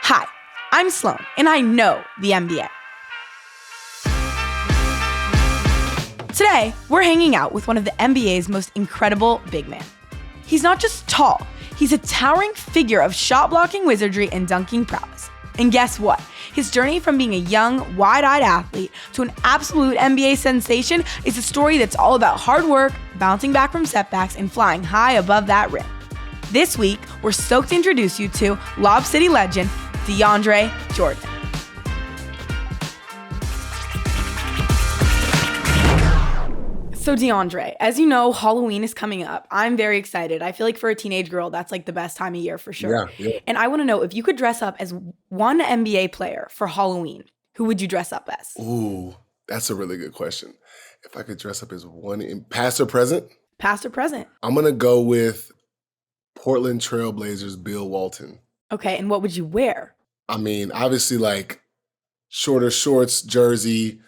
Hi, I'm Sloane, and I know the NBA. Today, we're hanging out with one of the NBA's most incredible big men. He's not just tall, he's a towering figure of shot-blocking wizardry and dunking prowess. And guess what? His journey from being a young, wide-eyed athlete to an absolute NBA sensation is a story that's all about hard work, bouncing back from setbacks, and flying high above that rim. This week, we're stoked to introduce you to Lob City Legend, DeAndre Jordan. So DeAndre, as you know, Halloween is coming up. I'm very excited. I feel like for a teenage girl, that's like the best time of year for sure. Yeah. And I want to know, if you could dress up as one NBA player for Halloween, who would you dress up as? Ooh, that's a really good question. If I could dress up as one, past or present? Past or present? I'm going to go with Portland Trailblazers Bill Walton. Okay, and what would you wear? I mean, obviously like shorter shorts, jersey,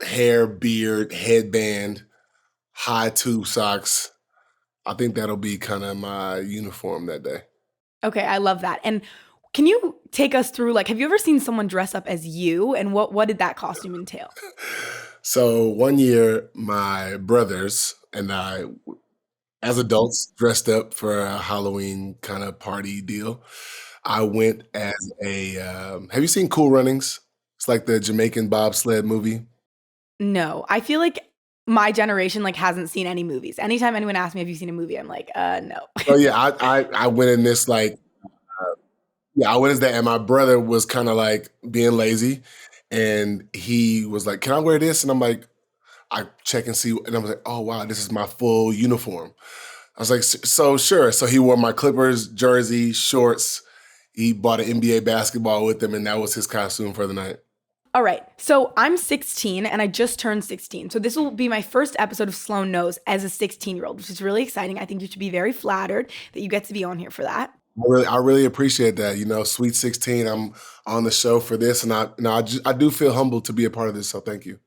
hair, beard, headband, high tube socks. I think that'll be kind of my uniform that day. Okay, I love that. And can you take us through, like, have you ever seen someone dress up as you, and what did that costume entail? So one year, my brothers and I, as adults, dressed up for a Halloween kind of party deal. I went as have you seen Cool Runnings? It's like the Jamaican bobsled movie. No, I feel like my generation like hasn't seen any movies. Anytime anyone asks me, have you seen a movie? I'm like, no. Oh yeah, I went in this like, I went as that, and my brother was kind of like being lazy, and he was like, "Can I wear this?" And I'm like, I check and see, and I was like, "Oh wow, this is my full uniform." I was like, "So sure." So he wore my Clippers jersey, shorts. He bought an NBA basketball with him, and that was his costume for the night. All right, so I'm 16 and I just turned 16. So this will be my first episode of Sloane Knows as a 16-year-old, which is really exciting. I think you should be very flattered that you get to be on here for that. I really appreciate that. You know, Sweet 16. I'm on the show for this, and I do feel humbled to be a part of this. So thank you.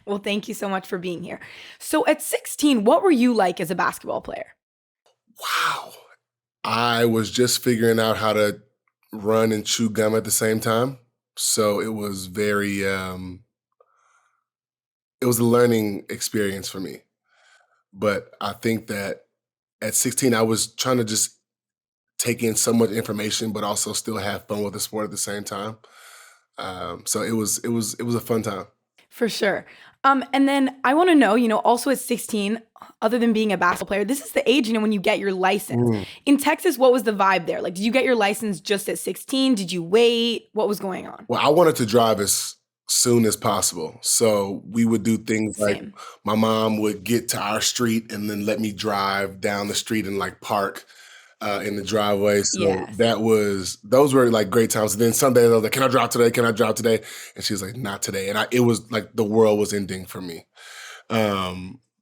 Well, thank you so much for being here. So at 16, what were you like as a basketball player? Wow, I was just figuring out how to run and chew gum at the same time. So it was very, it was a learning experience for me. But I think that at 16, I was trying to just take in so much information, but also still have fun with the sport at the same time. So it was a fun time. For sure. And then I want to know, also at 16, other than being a basketball player, this is the age, when you get your license. In Texas, what was the vibe there? Like, did you get your license just at 16? Did you wait? What was going on? Well, I wanted to drive as soon as possible. So we would do things like my mom would get to our street and then let me drive down the street and like park in the driveway. So Yes. those were like great times. And then some days I was like, "Can I drive today? Can I drive today?" And she was like, "Not today." And it was like the world was ending for me.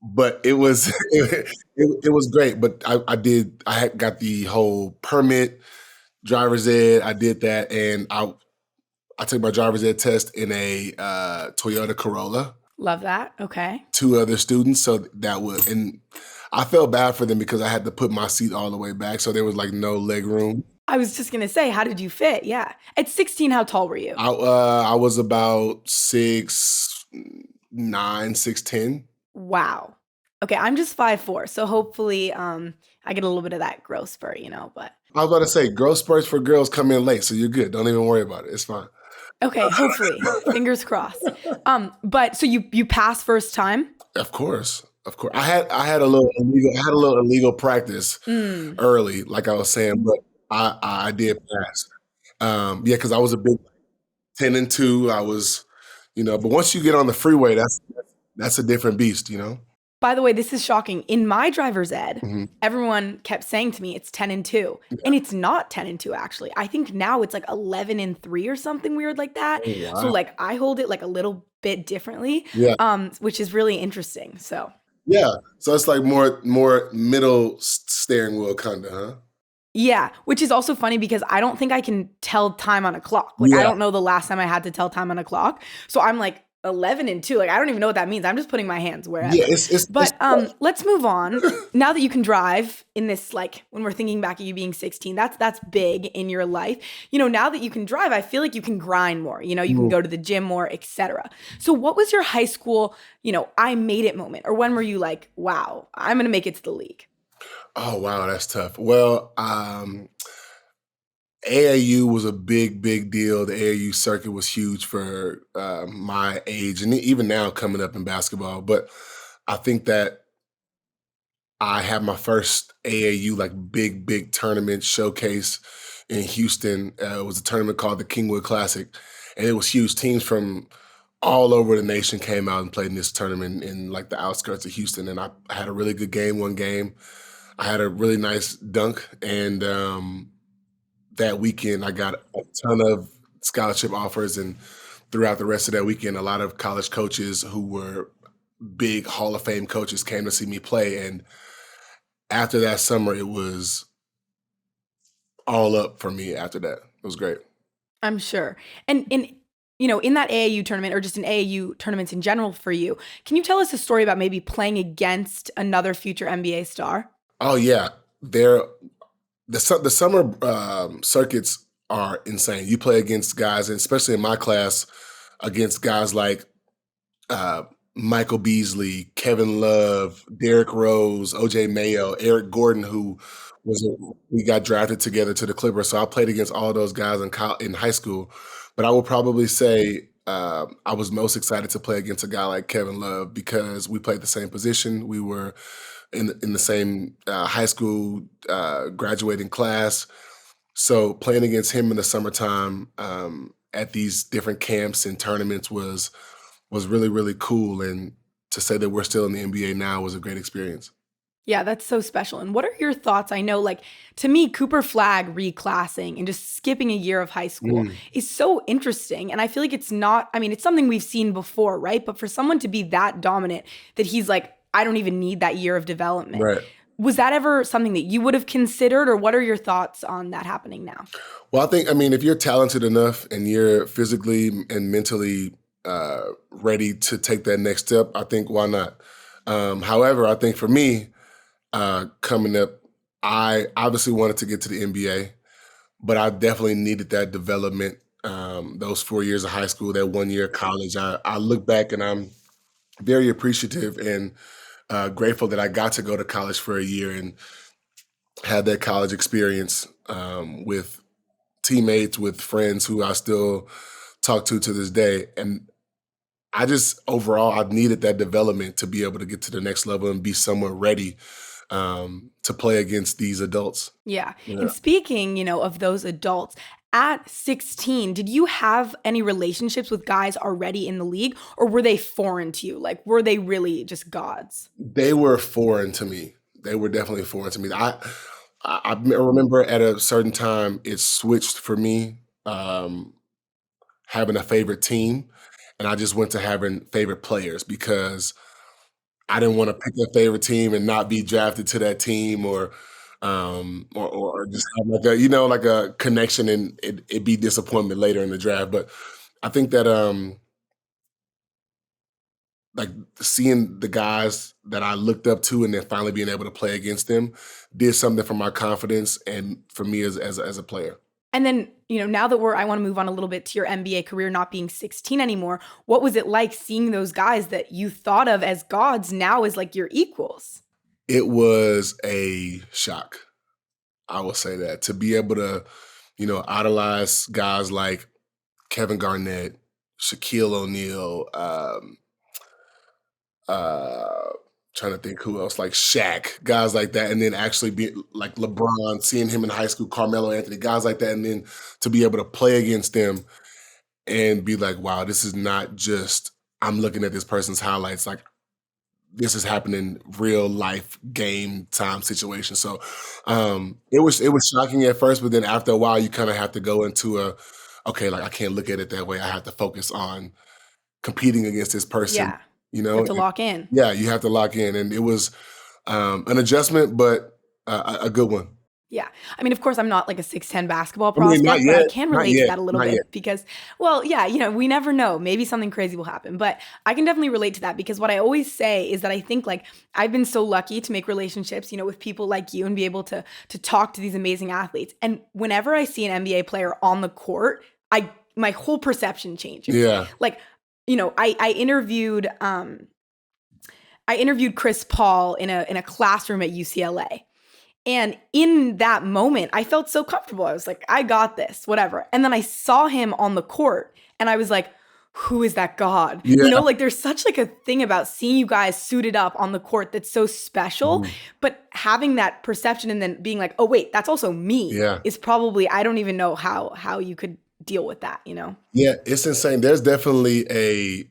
But it was it was great. But I had got the whole permit, driver's ed. I did that, and I took my driver's ed test in a Toyota Corolla. Love that. Okay. 2 other students, so and I felt bad for them because I had to put my seat all the way back, so there was like no leg room. I was just going to say, how did you fit? Yeah. At 16, how tall were you? I was about 6'9", 6'10". Wow. Okay, I'm just 5'4", so hopefully I get a little bit of that growth spurt, but. I was about to say, growth spurts for girls come in late, so you're good. Don't even worry about it. It's fine. Okay, hopefully. Fingers crossed. But so you passed first time? Of course. I had a little illegal practice early, like I was saying, but I did pass. Because I was a big 10-2. I was, but once you get on the freeway, that's a different beast, By the way, this is shocking. In my driver's ed, everyone kept saying to me it's 10-2. Yeah. And it's not 10-2, actually. I think now it's like 11-3 or something weird like that. Oh, wow. So like I hold it like a little bit differently, which is really interesting. So yeah. So it's like more middle steering wheel kind of, huh? Yeah, which is also funny because I don't think I can tell time on a clock. Like I don't know the last time I had to tell time on a clock. So I'm like, 11-2. Like, I don't even know what that means. I'm just putting my hands wherever. Yeah, it's But let's move on. Now that you can drive in this, like, when we're thinking back at you being 16, that's big in your life. Now that you can drive, I feel like you can grind more. You can go to the gym more, etc. So what was your high school, I made it moment? Or when were you like, wow, I'm going to make it to the league? Oh, wow, that's tough. Well, AAU was a big, big deal. The AAU circuit was huge for my age, and even now coming up in basketball. But I think that I had my first AAU like big, big tournament showcase in Houston. It was a tournament called the Kingwood Classic, and it was huge. Teams from all over the nation came out and played in this tournament in like the outskirts of Houston. And I had a really good game. One game, I had a really nice dunk, and that weekend I got a ton of scholarship offers. And throughout the rest of that weekend, a lot of college coaches who were big Hall of Fame coaches came to see me play. And after that summer, it was all up for me after that. It was great. I'm sure. And in that AAU tournament, or just in AAU tournaments in general for you, can you tell us a story about maybe playing against another future NBA star? Oh yeah, the summer circuits are insane. You play against guys, and especially in my class, against guys like Michael Beasley, Kevin Love, Derrick Rose, OJ Mayo, Eric Gordon, who we got drafted together to the Clippers. So I played against all those guys in high school. But I would probably say I was most excited to play against a guy like Kevin Love because we played the same position. We were in the same high school graduating class. So playing against him in the summertime at these different camps and tournaments was really, really cool. And to say that we're still in the NBA now was a great experience. Yeah, that's so special. And what are your thoughts? I know, like, to me, Cooper Flagg reclassing and just skipping a year of high school is so interesting. And I feel like it's something we've seen before, right? But for someone to be that dominant that he's like, I don't even need that year of development. Right. Was that ever something that you would have considered, or what are your thoughts on that happening now? Well, if you're talented enough and you're physically and mentally ready to take that next step, I think why not? However, I think for me, coming up, I obviously wanted to get to the NBA, but I definitely needed that development. Those 4 years of high school, that 1 year of college, I look back and I'm very appreciative and grateful that I got to go to college for a year and had that college experience with teammates, with friends who I still talk to this day. And I just overall, I needed that development to be able to get to the next level and be somewhat ready to play against these adults. Yeah. And speaking, of those adults, at 16, did you have any relationships with guys already in the league, or were they foreign to you? Like, were they really just gods? They were foreign to me. They were definitely foreign to me. I remember at a certain time it switched for me, having a favorite team, and I just went to having favorite players because I didn't want to pick a favorite team and not be drafted to that team, or just have like a connection and it be disappointment later in the draft. But I think that like seeing the guys that I looked up to and then finally being able to play against them did something for my confidence and for me as a player. And then, now that I want to move on a little bit to your NBA career, not being 16 anymore, what was it like seeing those guys that you thought of as gods now as like your equals? It was a shock. I will say that, to be able to, idolize guys like Kevin Garnett, Shaquille O'Neal, trying to think who else, like Shaq, guys like that, and then actually be like LeBron, seeing him in high school, Carmelo Anthony, guys like that, and then to be able to play against them and be like, wow, this is not just I'm looking at this person's highlights, like this is happening real life game time situation. So it was shocking at first, but then after a while you kind of have to go into okay, like I can't look at it that way. I have to focus on competing against this person, Yeah. you You know? have to lock in. Yeah, you have to lock in. And it was an adjustment, but a good one. Yeah. I mean, of course, I'm not like a 6'10" basketball I mean, not prospect, but I yet, can not relate to yet, that a little not yet. bit because, well, yeah, we never know. Maybe something crazy will happen. But I can definitely relate to that because what I always say is that I think like I've been so lucky to make relationships, with people like you and be able to talk to these amazing athletes. And whenever I see an NBA player on the court, my whole perception changes. Yeah. Like, I interviewed Chris Paul in a classroom at UCLA. And in that moment, I felt so comfortable. I was like, I got this, whatever. And then I saw him on the court and I was like, who is that God? Yeah. Like there's such like a thing about seeing you guys suited up on the court that's so special, but having that perception and then being like, oh wait, that's also me Yeah. is probably, I don't even know how you could deal with that, Yeah, it's insane. There's definitely a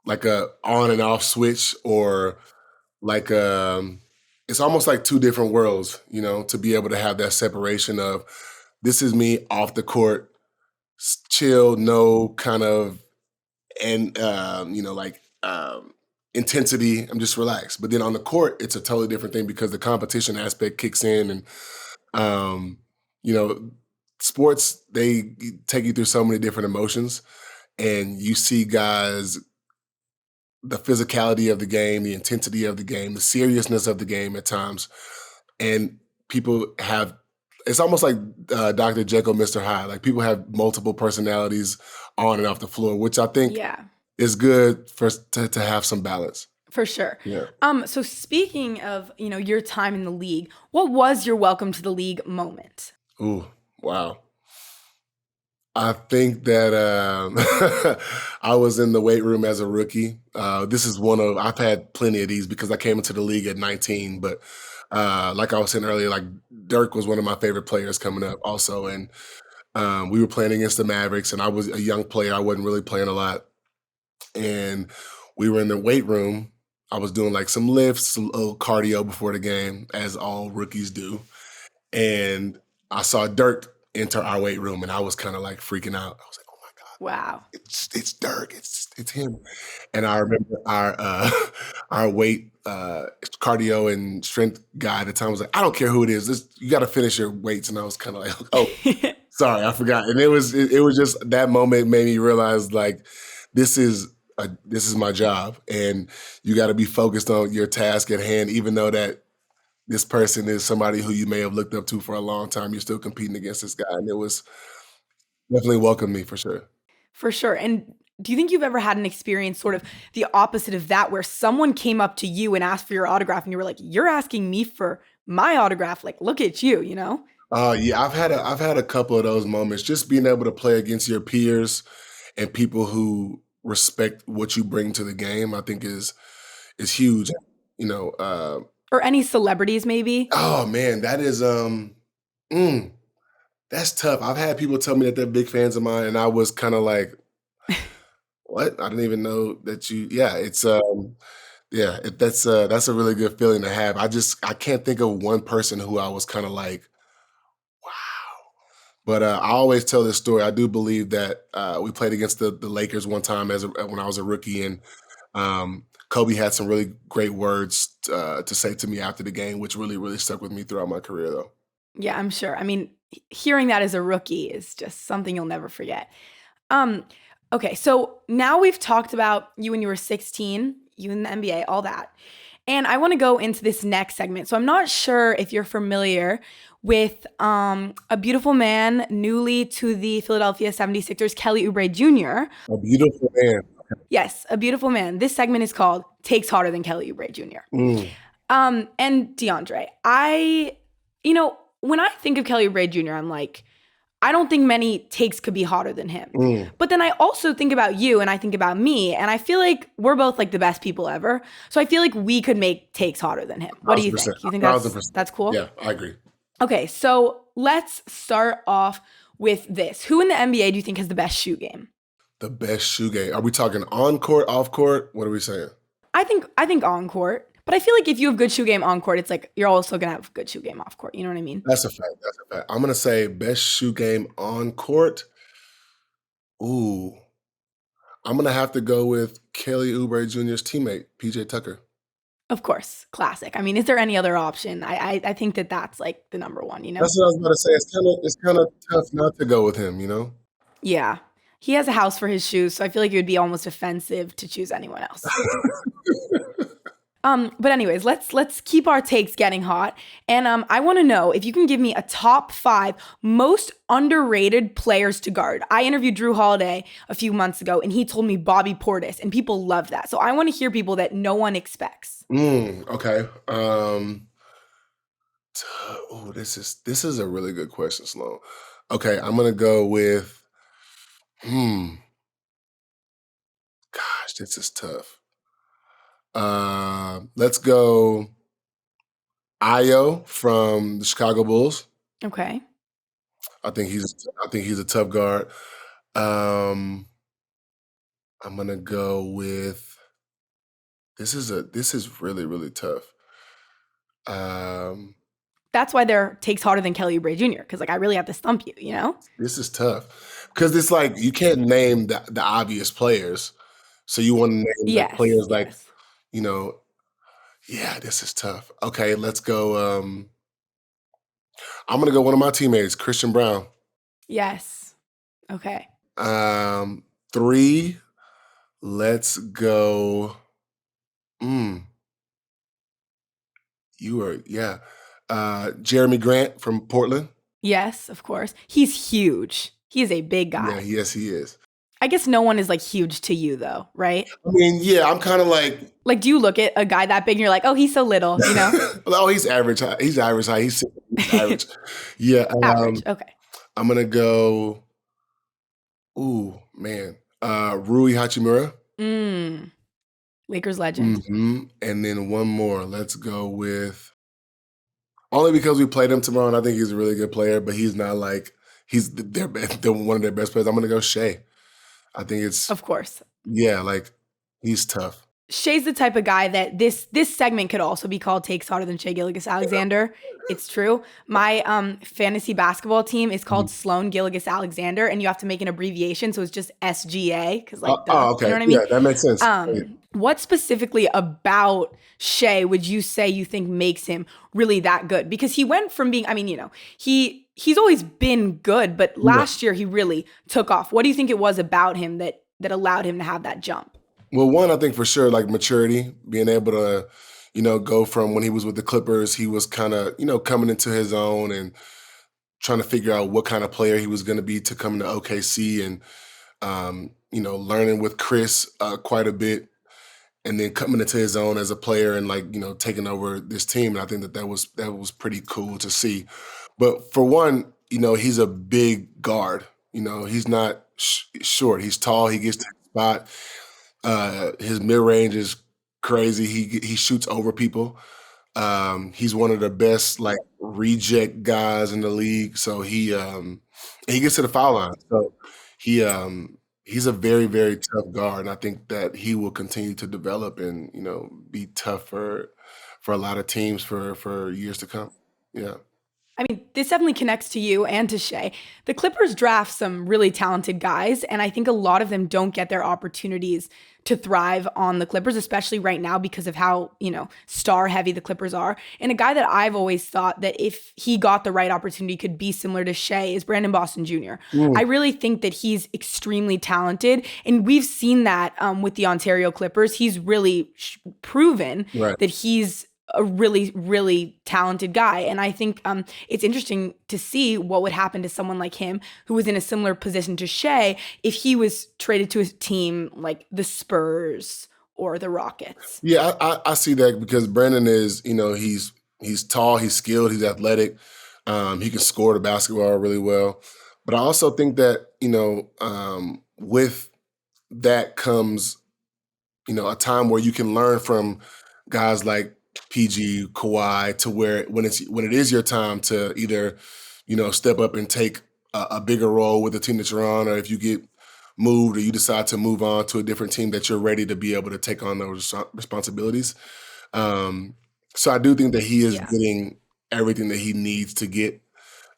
like a on and off switch, or like it's almost like two different worlds, to be able to have that separation of this is me off the court, chill, no kind of, and like intensity. I'm just relaxed. But then on the court, it's a totally different thing because the competition aspect kicks in, and you know, sports, they take you through so many different emotions, and you see guys, the physicality of the game, the intensity of the game, the seriousness of the game at times. And people have, it's almost like Dr. Jekyll, Mr. Hyde. Like people have multiple personalities on and off the floor, which I think Yeah, is good to have some balance. for sure. Yeah. So speaking of, your time in the league, what was your welcome to the league moment? Ooh, wow. I think that I was in the weight room as a rookie. This is I've had plenty of these because I came into the league at 19, but like I was saying earlier, like Dirk was one of my favorite players coming up also. And we were playing against the Mavericks, and I was a young player. I wasn't really playing a lot. And we were in the weight room. I was doing like some lifts, some little cardio before the game, as all rookies do. And I saw Dirk enter our weight room, and I was kind of like freaking out. I was like, "Oh my God, Wow. it's Dirk, it's him!" And I remember our our weight cardio and strength guy at the time was like, "I don't care who it is, you got to finish your weights." And I was kind of like, "Oh, sorry, I forgot." And it was just that moment made me realize like this is my job, and you got to be focused on your task at hand, even though that this person is somebody who you may have looked up to for a long time. You're still competing against this guy. And it was definitely welcomed me for sure. For sure. And do you think you've ever had an experience sort of the opposite of that, where someone came up to you and asked for your autograph and you were like, you're asking me for my autograph? Like, look at you, Yeah, I've had a couple of those moments. Just being able to play against your peers and people who respect what you bring to the game, I think is huge. You know, Or any celebrities maybe? oh man, that is that's tough. I've had people tell me that they're big fans of mine, and I was kind of like, what? I didn't even know that you. Yeah, it's yeah, that's a really good feeling to have. I can't think of one person who I was kind of like, wow. But I always tell this story. I do believe that we played against the Lakers one time when I was a rookie, and Kobe had some really great words to say to me after the game, which really, really stuck with me throughout my career, though. Yeah, I'm sure. I mean, hearing that as a rookie is just something you'll never forget. Um, okay, so now we've talked about you when you were 16, you in the NBA, all that. And I want to go into this next segment. So I'm not sure if you're familiar with a beautiful man newly to the Philadelphia 76ers, Kelly Oubre Jr. A beautiful man. Yes, a beautiful man. This segment is called Takes Harder Than Kelly Oubre Jr. Mm. And DeAndre, when I think of Kelly Oubre Jr., I'm like, I don't think many takes could be hotter than him. Mm. But then I also think about you and I think about me, and I feel like we're both like the best people ever. So I feel like we could make takes hotter than him. What do you think? You think that's cool? Yeah, I agree. Okay, so let's start off with this. Who in the NBA do you think has the best shoe game? The best shoe game. Are we talking on court, off court? What are we saying? I think on court. But I feel like if you have good shoe game on court, it's like you're also gonna have good shoe game off court. You know what I mean? That's a fact. That's a fact. I'm gonna say best shoe game on court. Ooh, I'm gonna have to go with Kelly Oubre Jr.'s teammate, PJ Tucker. Of course, classic. I mean, is there any other option? I think that that's like the number one, you know? That's what I was about to say. It's kind of tough not to go with him, you know? Yeah. He has a house for his shoes, so I feel like it would be almost offensive to choose anyone else. But anyways, let's keep our takes getting hot. And I want to know if you can give me a top 5 most underrated players to guard. I interviewed Drew Holiday a few months ago, and he told me Bobby Portis, and people love that. So I want to hear people that no one expects. Okay. Oh, this is a really good question, Sloane. Okay, I'm gonna go with. Gosh, this is tough. Let's go. Io from the Chicago Bulls. Okay. I think he's a tough guard. Um, I'm gonna go with. This is really really tough. Um, That's why their takes harder than Kelly Oubre Jr. Because like I really have to stump you, you know? this is tough because it's like you can't name the obvious players, so you want to name like Yes, players like yes, you know. Yeah, this is tough. Okay, let's go. I'm gonna go one of my teammates, Christian Brown. yes. Okay. 3. Let's go. Mm, yeah. Jeremy Grant from Portland. Yes, of course. He's huge. He is a big Yeah, guy. yes, he is. I guess no one is like huge to you though, right? I mean, yeah, I'm kind of like, Like, do you look at a guy that big and you're like, oh, he's so little, you know? oh, he's average. He's average height. He's average. Yeah. Average. Okay. I'm gonna go. Ooh, man. Rui Hachimura. Lakers legend. And then one more. Let's go with. Only because we played him tomorrow, and I think he's a really good player, but he's not like they're one of their best players. I'm gonna go Shea. I think it's Of course. like he's tough. Shay's the type of guy that this segment could also be called Takes Harder Than Shea Gilgeous-Alexander. It's true. My fantasy basketball team is called Sloane Gilgeous-Alexander, and you have to make an abbreviation, so it's just SGA, because like, Okay, you know what I mean? yeah, that makes sense. What specifically about Shea would you say you think makes him really that good? Because he went from being, I mean, you know, he's always been good, but last year he really took off. What do you think it was about him that allowed him to have that jump? Well, one, I think for sure, like maturity, being able to, go from when he was with the Clippers, he was kind of, coming into his own and trying to figure out what kind of player he was going to be to come to OKC and, learning with Chris quite a bit and then coming into his own as a player and like, taking over this team. And I think that was pretty cool to see. But for one, he's a big guard. He's not short. He's tall. He gets to the spot. His mid range is crazy. He shoots over people. He's one of the best like reject guys in the league. So he gets to the foul line. So he he's a very very tough guard, and I think that he will continue to develop and be tough for a lot of teams for years to come. Yeah. I mean, this definitely connects to you and to Shea. The Clippers draft some really talented guys, and I think a lot of them don't get their opportunities to thrive on the Clippers, especially right now because of how, star heavy the Clippers are. And a guy that I've always thought that if he got the right opportunity could be similar to Shea is Brandon Boston Jr. I really think that he's extremely talented, and we've seen that with the Ontario Clippers. He's really proven that he's a really, really talented guy. And I think it's interesting to see what would happen to someone like him who was in a similar position to Shea if he was traded to a team like the Spurs or the Rockets. Yeah, I see that because Brandon is, he's tall, he's skilled, he's athletic. He can score the basketball really well. But I also think that, with that comes, a time where you can learn from guys like PG, Kawhi, to where when it is your time to either, step up and take a bigger role with the team that you're on, or if you get moved or you decide to move on to a different team, that you're ready to be able to take on those responsibilities. So I do think that he is getting everything that he needs to get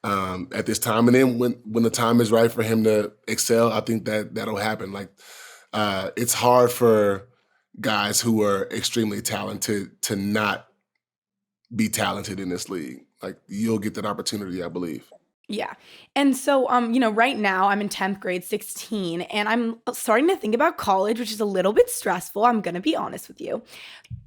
at this time. And then when the time is right for him to excel, I think that'll happen. Like it's hard for guys who are extremely talented to not be talented in this league. Like, you'll get that opportunity, I believe. Yeah. And so, right now I'm in 10th grade, 16, and I'm starting to think about college, which is a little bit stressful. I'm going to be honest with you.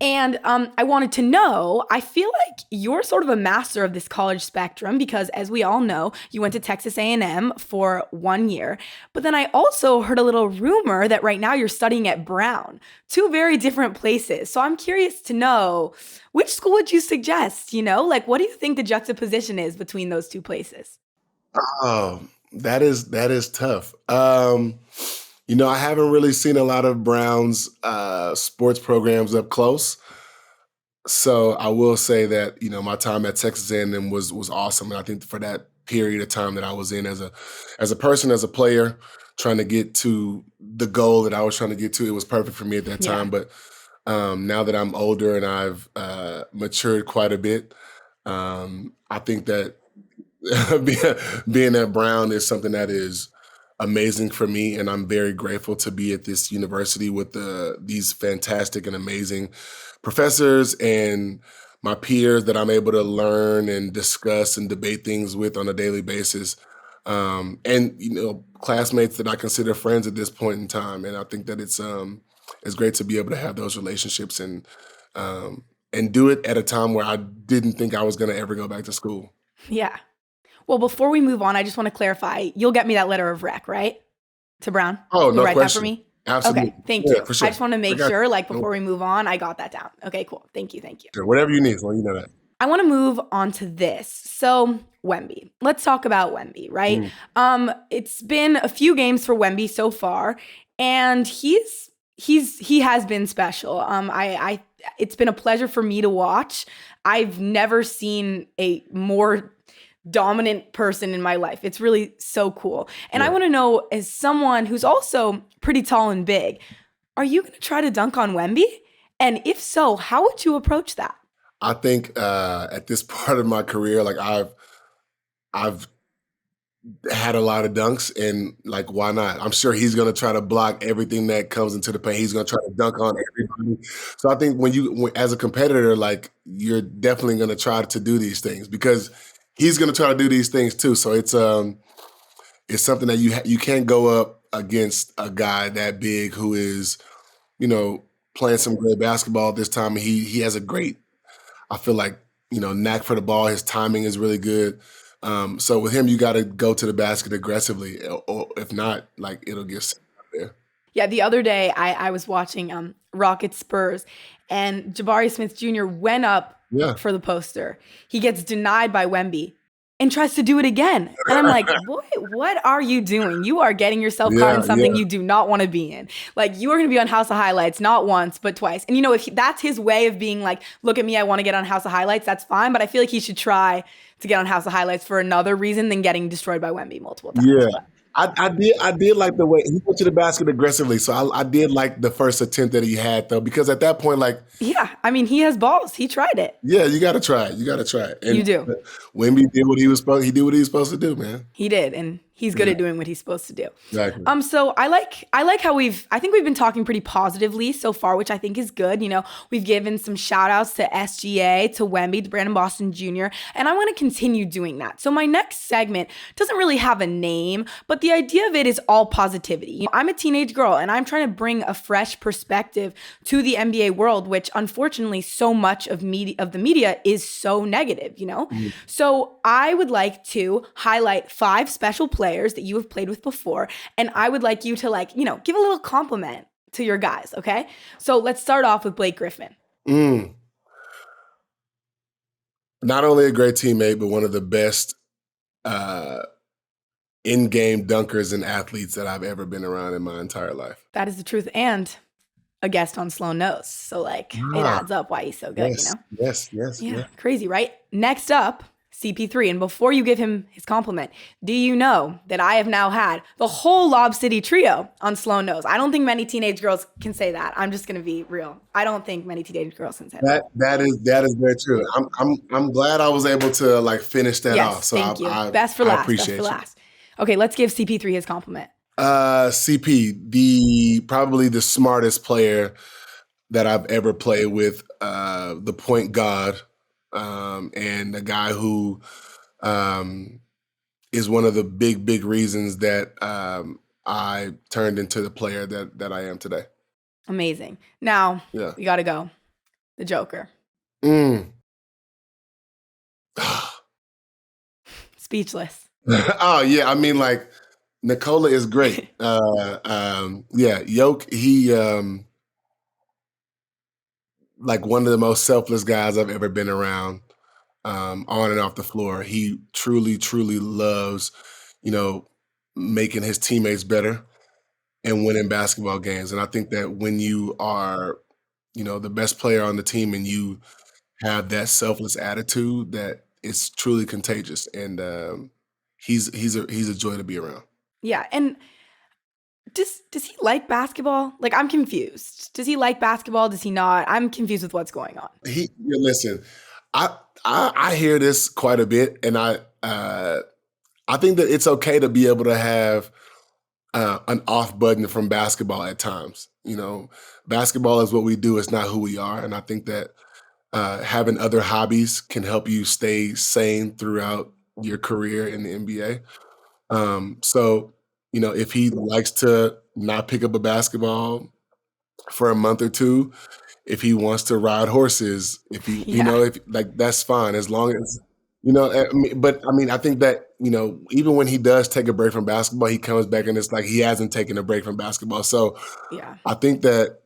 And I wanted to know, I feel like you're sort of a master of this college spectrum because, as we all know, you went to Texas A&M for 1 year. But then I also heard a little rumor that right now you're studying at Brown, two very different places. So I'm curious to know, which school would you suggest? Like, what do you think the juxtaposition is between those two places? Oh, that is tough. I haven't really seen a lot of Brown's sports programs up close. So I will say that, my time at Texas A&M was awesome. And I think for that period of time that I was in as a person, as a player, trying to get to the goal that I was trying to get to, it was perfect for me at that time. But now that I'm older and I've matured quite a bit, I think that being at Brown is something that is amazing for me, and I'm very grateful to be at this university with these fantastic and amazing professors and my peers that I'm able to learn and discuss and debate things with on a daily basis. And classmates that I consider friends at this point in time. And I think that it's great to be able to have those relationships and do it at a time where I didn't think I was going to ever go back to school. Yeah. Well, before we move on, I just want to clarify, you'll get me that letter of rec, right? To Brown? Oh, You'll no write question. that for me? Absolutely. Okay, thank Yeah, you. for sure. I just want to make sure, before we move on, I got that down. Okay, cool. Thank you. Sure, whatever you need, well, you know that. I want to move on to this. So, Wemby. Let's talk about Wemby, right? It's been a few games for Wemby so far, and he has been special. It's been a pleasure for me to watch. I've never seen a more dominant person in my life. It's really so cool. And I want to know, as someone who's also pretty tall and big, are you going to try to dunk on Wemby? And if so, how would you approach that? I think at this part of my career, like I've had a lot of dunks, and like, why not? I'm sure he's going to try to block everything that comes into the paint. He's going to try to dunk on everybody. So I think as a competitor, like, you're definitely going to try to do these things because he's going to try to do these things too. So it's something that you can't go up against a guy that big who is, playing some great basketball at this time. He has a great, I feel like, knack for the ball. His timing is really good. So with him, you got to go to the basket aggressively, or if not, like, it'll get set out there. Yeah, the other day I was watching Rockets Spurs, and Jabari Smith Jr. went up for the poster. He gets denied by Wemby and tries to do it again. And I'm like, what are you doing? You are getting yourself caught in something you do not want to be in. Like, you are going to be on House of Highlights, not once, but twice. And if that's his way of being like, look at me, I want to get on House of Highlights, that's fine. But I feel like he should try to get on House of Highlights for another reason than getting destroyed by Wemby multiple times. Yeah. I did like the way he went to the basket aggressively. So I did like the first attempt that he had, though, because at that point, like, he has balls. He tried it. Yeah, you got to try it. You got to try it. And you do. Wemby did what he was supposed. He did what he was supposed to do, man. He did, and he's good at doing what he's supposed to do. Exactly. So I like how I think we've been talking pretty positively so far, which I think is good. We've given some shout outs to SGA, to Wemby, to Brandon Boston Jr., and I want to continue doing that. So my next segment doesn't really have a name, but the idea of it is all positivity. I'm a teenage girl, and I'm trying to bring a fresh perspective to the NBA world, which unfortunately so much of the media is so negative, So I would like to highlight 5 special players that you have played with before, and I would like you to give a little compliment to your guys, okay? So let's start off with Blake Griffin. Not only a great teammate, but one of the best in-game dunkers and athletes that I've ever been around in my entire life. That is the truth, and a guest on Sloane Knows. So it adds up why he's so good, Yes. Yeah, crazy, right? Next up, CP3. And before you give him his compliment, do you know that I have now had the whole Lob City trio on Sloane Knows? I don't think many teenage girls can say that. I'm just going to be real. I don't think many teenage girls can say that. That is very true. I'm glad I was able to finish that off. So thank you. Best for last. Appreciate Best for last. Okay, let's give CP3 his compliment. CP, probably the smartest player that I've ever played with, the point guard, and a guy who is one of the big reasons that I turned into the player that I am today. Amazing. Now, Yeah. we got to go. The Joker. Speechless. Oh, yeah. I mean, like, Nikola is great. Yoke, he like one of the most selfless guys I've ever been around, on and off the floor. He truly loves, making his teammates better and winning basketball games. And I think that when you are, the best player on the team and you have that selfless attitude, that it's truly contagious. And he's a joy to be around. Yeah, and does he like basketball? Like, I'm confused. Does he like basketball? Does he not? I'm confused with what's going on. Listen, I hear this quite a bit, and I think that it's okay to be able to have an off button from basketball at times. Basketball is what we do; it's not who we are. And I think that having other hobbies can help you stay sane throughout your career in the NBA. So, if he likes to not pick up a basketball for a month or two, if he wants to ride horses, if he, if like that's fine as long as, but I mean, I think that, even when he does take a break from basketball, he comes back and it's like he hasn't taken a break from basketball. So Yeah. I think that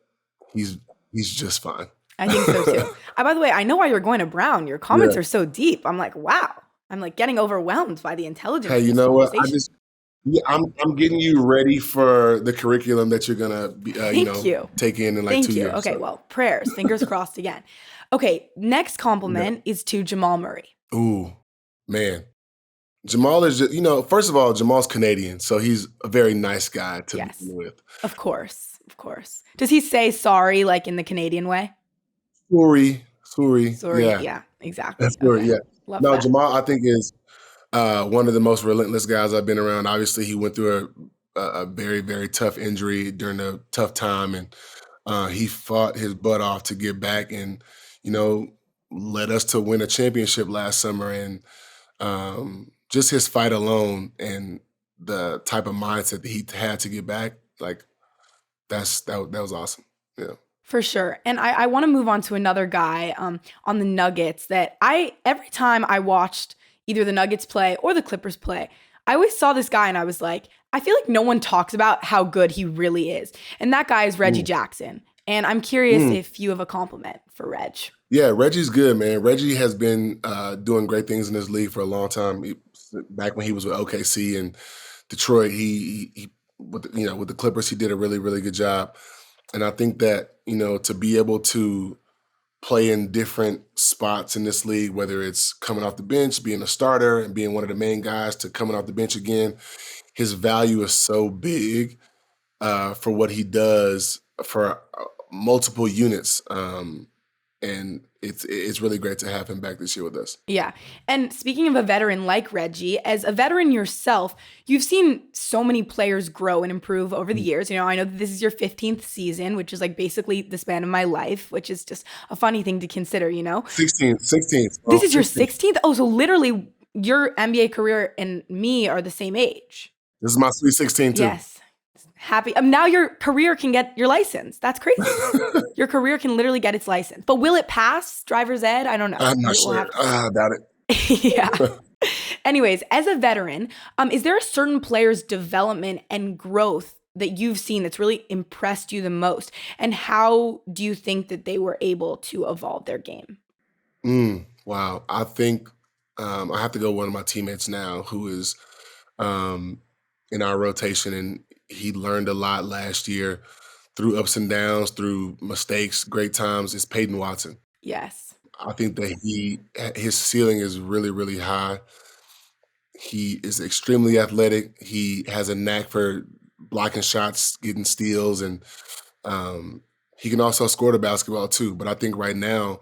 he's just fine. I think so too. By the way, I know why you're going to Brown. Your comments are so deep. I'm like, wow. I'm like getting overwhelmed by the intelligence. Hey, you know what? I'm getting you ready for the curriculum that you're gonna be, take in like 2 years. Okay, well, prayers, fingers crossed again. Okay, next compliment is to Jamal Murray. Ooh, man. Jamal is just, first of all, Jamal's Canadian, so he's a very nice guy to be with. Of course. Does he say sorry like in the Canadian way? Sorry. Yeah, exactly. That's sorry, okay. yeah. Love no, that. Jamal, I think is one of the most relentless guys I've been around. Obviously, he went through a very tough injury during a tough time, and he fought his butt off to get back and, led us to win a championship last summer. And just his fight alone and the type of mindset that he had to get back, like that was awesome. Yeah. For sure. And I want to move on to another guy on the Nuggets that every time I watched either the Nuggets play or the Clippers play, I always saw this guy and I was like, I feel like no one talks about how good he really is. And that guy is Reggie Jackson. And I'm curious if you have a compliment for Reg. Yeah, Reggie's good, man. Reggie has been doing great things in this league for a long time. Back when he was with OKC and Detroit, he with the Clippers, he did a really good job. And I think that, to be able to play in different spots in this league, whether it's coming off the bench, being a starter, and being one of the main guys, to coming off the bench again, his value is so big for what he does for multiple units. And it's really great to have him back this year with us. Yeah. And speaking of a veteran like Reggie, as a veteran yourself, you've seen so many players grow and improve over the years. I know that this is your 15th season, which is like basically the span of my life, which is just a funny thing to consider, 16th. This is your 16th? Oh, so literally your NBA career and me are the same age. This is my sweet 16 too. Yes. Happy. Now your career can get your license. That's crazy. Your career can literally get its license. But will it pass driver's ed? I don't know. I'm not sure. I doubt it. Yeah. Anyways, as a veteran, is there a certain player's development and growth that you've seen that's really impressed you the most? And how do you think that they were able to evolve their game? Wow. I think I have to go with one of my teammates now who is in our rotation, and he learned a lot last year through ups and downs, through mistakes, great times. It's Peyton Watson. Yes. I think that his ceiling is really high. He is extremely athletic. He has a knack for blocking shots, getting steals, and he can also score the basketball too. But I think right now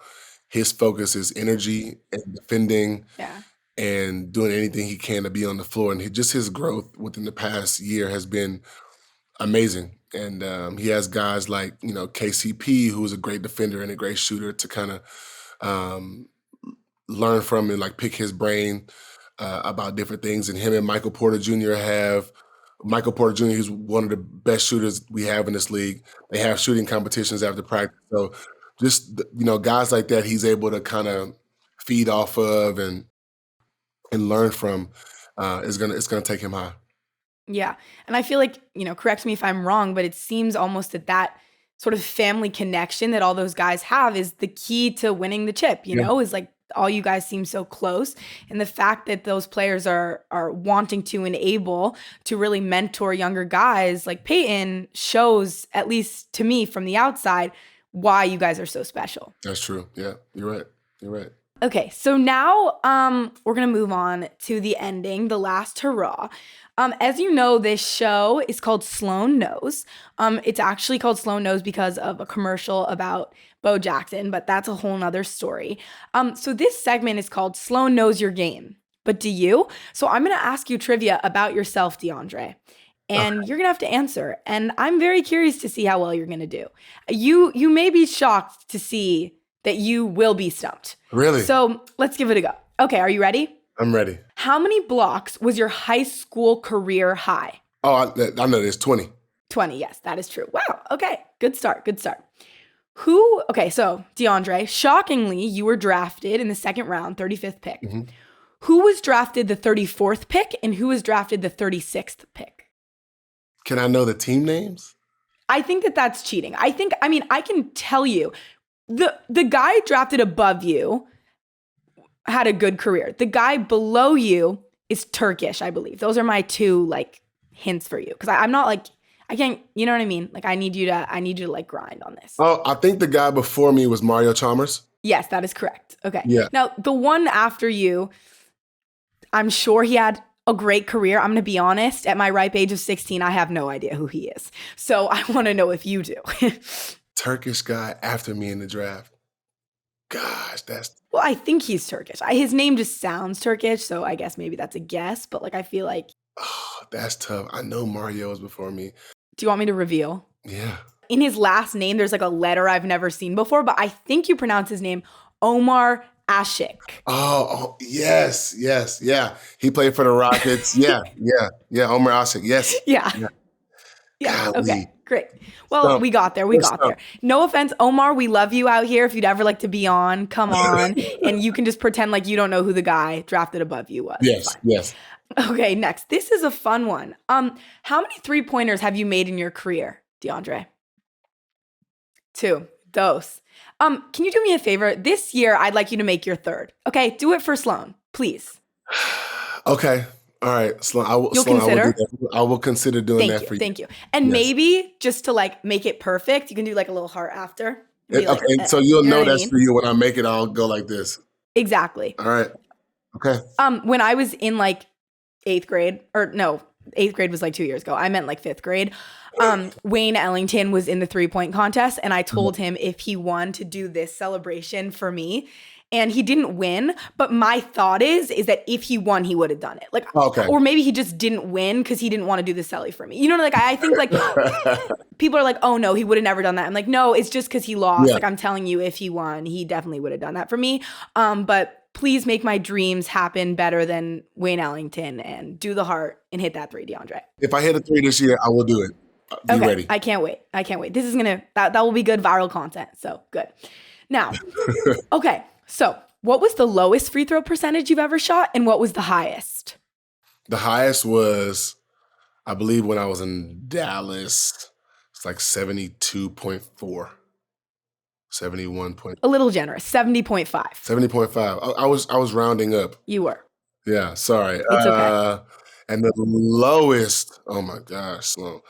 his focus is energy and defending. Yeah. And doing anything he can to be on the floor. And just his growth within the past year has been amazing. And he has guys like, KCP, who's a great defender and a great shooter to kind of learn from and like pick his brain about different things. And him and Michael Porter Jr. He's one of the best shooters we have in this league. They have shooting competitions after practice. So just, guys like that, he's able to kind of feed off of and learn from. It's gonna take him high. Yeah. And I feel like, correct me if I'm wrong, but it seems almost that sort of family connection that all those guys have is the key to winning the chip, is like all you guys seem so close. And the fact that those players are wanting to and able to really mentor younger guys like Peyton shows, at least to me from the outside, why you guys are so special. That's true. Yeah, you're right. Okay, so now we're going to move on to the ending, the last hurrah. As you know, this show is called Sloane Knows. It's actually called Sloane Knows because of a commercial about Bo Jackson, but that's a whole nother story. So this segment is called Sloane Knows Your Game. But do you? So I'm going to ask you trivia about yourself, DeAndre. And you're going to have to answer. And I'm very curious to see how well you're going to do. You may be shocked to see that you will be stumped. Really? So let's give it a go. Okay, are you ready? I'm ready. How many blocks was your high school career high? Oh, I know there's 20. 20, yes, that is true. Wow, okay, good start. Okay, so DeAndre, shockingly, you were drafted in the second round, 35th pick. Mm-hmm. Who was drafted the 34th pick and who was drafted the 36th pick? Can I know the team names? I think that's cheating. I can tell you. The guy drafted above you had a good career. The guy below you is Turkish, I believe. Those are my two hints for you. Because I'm not I can't, you know what I mean? I need you to grind on this. Oh, I think the guy before me was Mario Chalmers. Yes, that is correct. Okay. Yeah. Now, the one after you, I'm sure he had a great career. I'm going to be honest. At my ripe age of 16, I have no idea who he is. So I want to know if you do. Turkish guy after me in the draft. Gosh, Well, I think he's Turkish. His name just sounds Turkish, so I guess maybe that's a guess. But I feel like... Oh, that's tough. I know Mario was before me. Do you want me to reveal? Yeah. In his last name, there's a letter I've never seen before, but I think you pronounce his name Omar Ashik. Oh, yes, yeah. He played for the Rockets. Yeah, Omar Ashik, yes. Yeah, okay, great. Well, we got there. No offense, Omar, we love you out here. If you'd ever like to be on, come on. And you can just pretend you don't know who the guy drafted above you was. Yes. Okay, next. This is a fun one. How many three-pointers have you made in your career, DeAndre? 2. Dose. Can you do me a favor? This year, I'd like you to make your third. Okay, do it for Sloane, please. Okay. All right, Sloane. I will consider doing that for you. Thank you. And maybe just to make it perfect, you can do a little heart after. Okay, so you'll know that's for you. When I make it, I'll go like this. Exactly. All right. Okay. When I was in 8th grade, or no, 8th grade was 2 years ago. I meant 5th grade. Wayne Ellington was in the 3-point contest, and I told him if he won to do this celebration for me. And he didn't win, but my thought is that if he won, he would have done it. Okay. Or maybe he just didn't win because he didn't want to do the celly for me. You know, I think people are oh no, he would have never done that. I'm no, it's just because he lost. Yeah. I'm telling you, if he won, he definitely would have done that for me. But please make my dreams happen better than Wayne Ellington and do the heart and hit that 3, DeAndre. If I hit a 3 this year, I will do it. Be ready. I can't wait. This is that will be good viral content. So good. Now, okay. So, what was the lowest free throw percentage you've ever shot, and what was the highest? The highest was, I believe, when I was in Dallas. It's 72.4, 71. A little generous, 70.5. 70.5. I was rounding up. You were. Yeah, sorry. It's okay. And the lowest, oh my gosh, Sloane.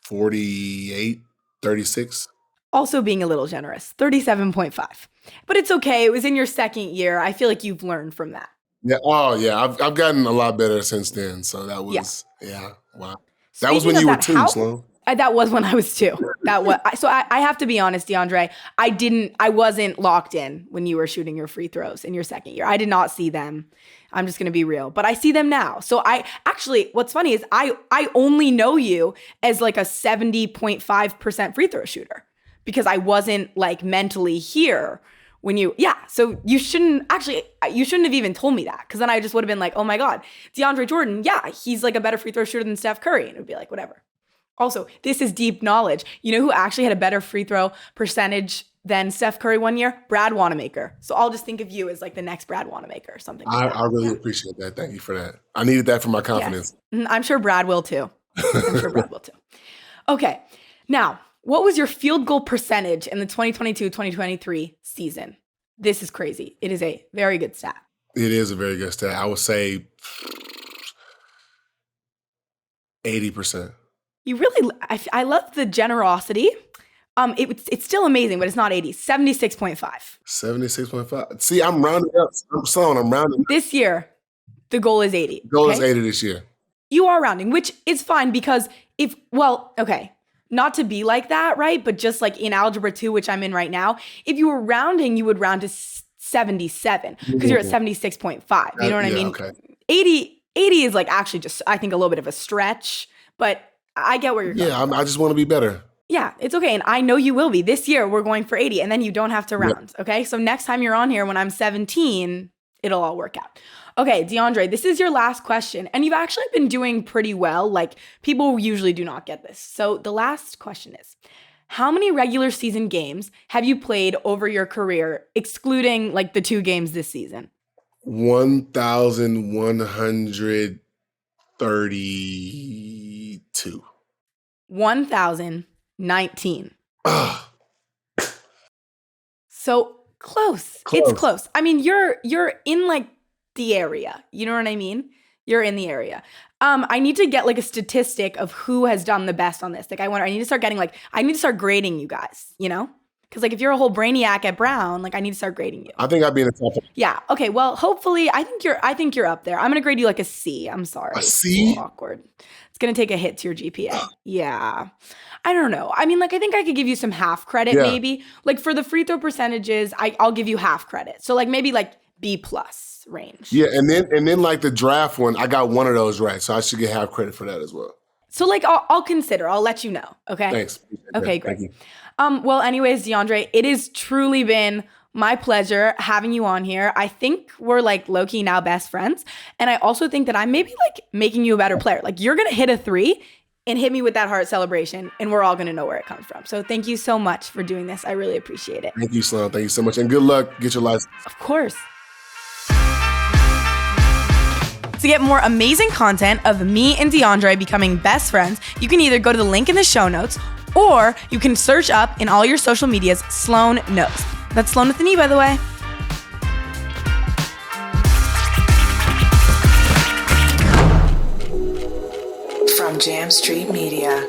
48. 36. Also being a little generous, 37.5. But it's okay. It was in your second year. I feel like you've learned from that. Yeah. Oh, yeah. I've gotten a lot better since then. So that was, wow. That was when you were 2, Sloane. That was when I was 2. So I have to be honest, DeAndre. I wasn't locked in when you were shooting your free throws in your second year. I did not see them. I'm just going to be real, but I see them now. So what's funny is I only know you as like a 70.5% free throw shooter because I wasn't like mentally here when so you shouldn't have even told me that, because then I just would have been like, oh my God, DeAndre Jordan, he's like a better free throw shooter than Steph Curry. And it would be like, whatever. Also, this is deep knowledge. You know who actually had a better free throw percentage than Steph Curry one year? Brad Wanamaker. So I'll just think of you as like the next Brad Wanamaker or something like that. I really appreciate that. Thank you for that. I needed that for my confidence. Yes. I'm sure Brad will too. Okay. Now, what was your field goal percentage in the 2022-2023 season? This is crazy. It is a very good stat. It is a very good stat. I would say 80%. You really, I love the generosity. It's still amazing, but it's not 80. 76.5. 76.5. See, I'm rounding up. I'm rounding up. This year, the goal is 80. The goal is 80 this year. You are rounding, which is fine because not to be like that, right? But just like in Algebra 2, which I'm in right now, if you were rounding, you would round to 77 because you're at 76.5. You know what I mean? Okay. 80 is like actually just, I think, a little bit of a stretch, but I get where you're going. Yeah, I just want to be better. Yeah, it's okay. And I know you will be. This year, we're going for 80, and then you don't have to round, okay? So next time you're on here when I'm 17, it'll all work out. Okay, DeAndre, this is your last question, and you've actually been doing pretty well. Like, people usually do not get this. So the last question is, how many regular season games have you played over your career, excluding, like, the 2 games this season? 1,132. 1,019. So close. It's close. I mean, you're in like the area. You know what I mean? You're in the area. I need to get like a statistic of who has done the best on this. Like I need to start grading you guys, you know? Because like if you're a whole brainiac at Brown, like I need to start grading you. I think I'd be in the top 10. Yeah. Okay. Well, hopefully, I think you're up there. I'm gonna grade you like a C. I'm sorry. A C? It's awkward. It's gonna take a hit to your GPA. Yeah. I don't know. I mean, like I think I could give you some half credit maybe. Like for the free throw percentages, I'll give you half credit. So like maybe like B+ range. Yeah, and then like the draft one, I got one of those right, so I should get half credit for that as well. So like I'll consider. I'll let you know. Okay. Thanks. Okay, great. Well, anyways, DeAndre, it has truly been my pleasure having you on here. I think we're like low-key now best friends. And I also think that I'm maybe like making you a better player. Like you're going to hit a 3 and hit me with that heart celebration, and we're all going to know where it comes from. So thank you so much for doing this. I really appreciate it. Thank you, Sloane. Thank you so much. And good luck. Get your license. Of course. To get more amazing content of me and DeAndre becoming best friends, you can either go to the link in the show notes, or you can search up in all your social medias, Sloane Knows. That's Sloane with an E, by the way. From Jam Street Media.